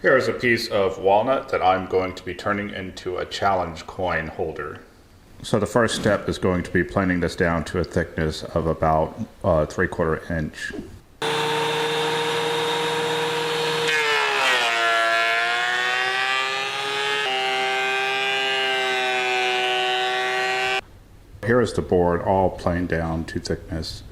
Here is a piece of walnut that I'm going to be turning into a challenge coin holder. So the first step is going to be planing this down to a thickness of about 3/4 inch. Here is the board all planed down to thickness.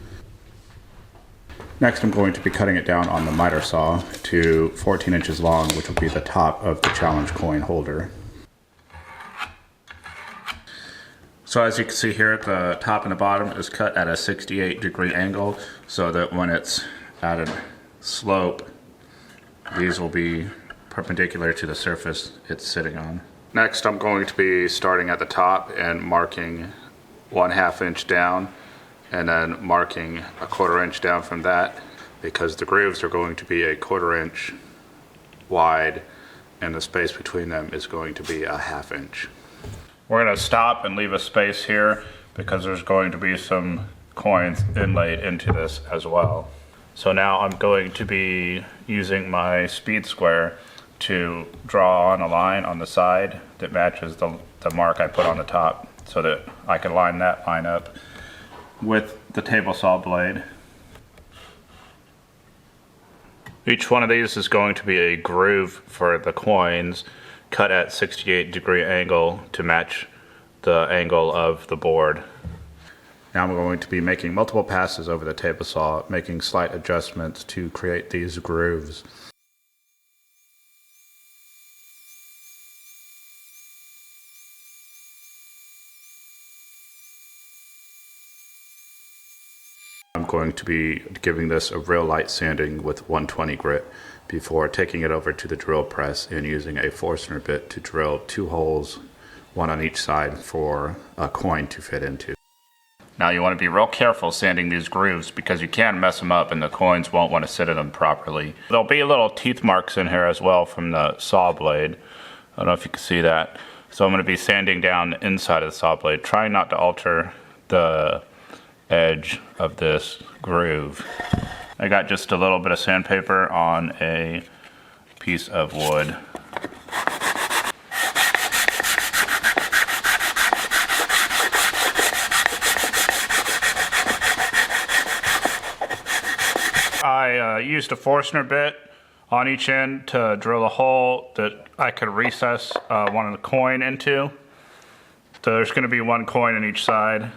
Next, I'm going to be cutting it down on the miter saw to 14 inches long, which will be the top of the challenge coin holder. So as you can see here, the top and the bottom is cut at a 68-degree angle so that when it's at a slope, these will be perpendicular to the surface it's sitting on. Next, I'm going to be starting at the top and marking 1/2 inch down, and then marking 1/4 inch down from that, because the grooves are going to be 1/4 inch wide and the space between them is going to be 1/2 inch. We're going to stop and leave a space here because there's going to be some coins inlaid into this as well. So now I'm going to be using my speed square to draw on a line on the side that matches the mark I put on the top, so that I can line that line up with the table saw blade. Each one of these is going to be a groove for the coins, cut at 68-degree angle to match the angle of the board. Now I'm going to be making multiple passes over the table saw, making slight adjustments to create these grooves. I'm going to be giving this a real light sanding with 120 grit before taking it over to the drill press and using a Forstner bit to drill 2 holes, one on each side, for a coin to fit into. Now you want to be real careful sanding these grooves because you can mess them up and the coins won't want to sit in them properly. There'll be little teeth marks in here as well from the saw blade. I don't know if you can see that. So I'm going to be sanding down the inside of the saw blade, trying not to alter the edge of this groove. I got just a little bit of sandpaper on a piece of wood. I used a Forstner bit on each end to drill a hole that I could recess one of the coin into. So there's going to be 1 coin on each side.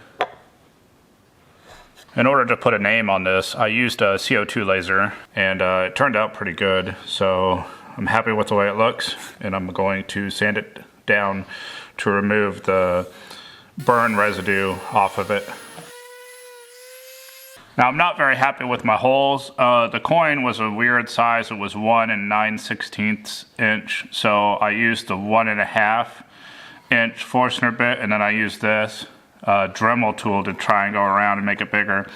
In order to put a name on this, I used a CO2 laser, and it turned out pretty good, so I'm happy with the way it looks, and I'm going to sand it down to remove the burn residue off of it. Now I'm not very happy with my holes. The coin was a weird size. It was 1 9/16 inch, so I used the 1.5 inch Forstner bit, and then I used this Dremel tool to try and go around and make it bigger.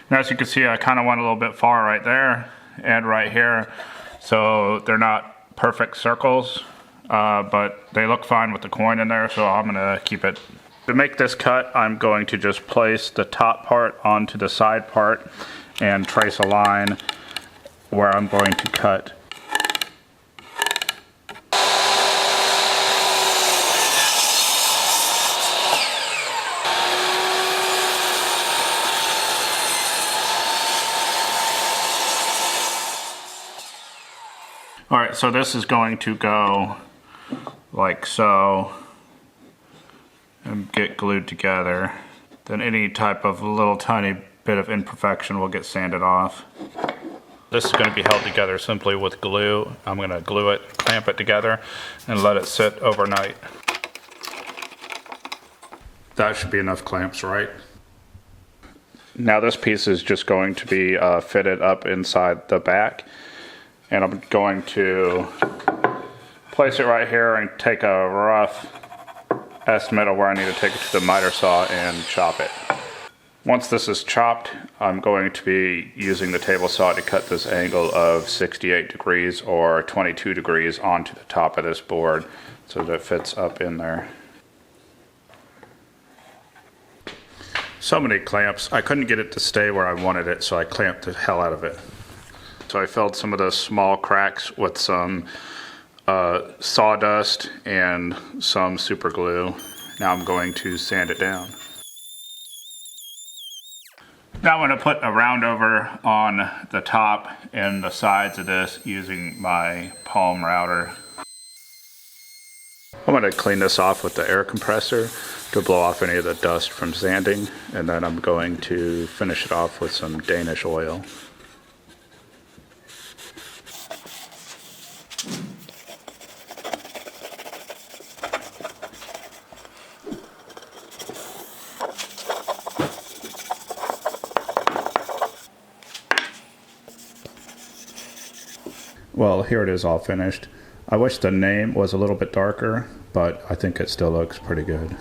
And as you can see, I kind of went a little bit far right there and right here, so they're not perfect circles, but they look fine with the coin in there, so I'm gonna keep it. To make this cut, I'm going to just place the top part onto the side part and trace a line where I'm going to cut. Alright, so this is going to go like so and get glued together. Then any type of little tiny bit of imperfection will get sanded off. This is going to be held together simply with glue. I'm going to glue it, clamp it together, and let it sit overnight. That should be enough clamps, right? Now this piece is just going to be fitted up inside the back. And I'm going to place it right here and take a rough estimate of where I need to take it to the miter saw and chop it. Once this is chopped, I'm going to be using the table saw to cut this angle of 68 degrees or 22 degrees onto the top of this board so that it fits up in there. So many clamps. I couldn't get it to stay where I wanted it, so I clamped the hell out of it. So I filled some of those small cracks with some sawdust and some super glue. Now I'm going to sand it down. Now I'm going to put a round over on the top and the sides of this using my palm router. I'm going to clean this off with the air compressor to blow off any of the dust from sanding, and then I'm going to finish it off with some Danish oil. Well, here it is all finished. I wish the name was a little bit darker, but I think it still looks pretty good.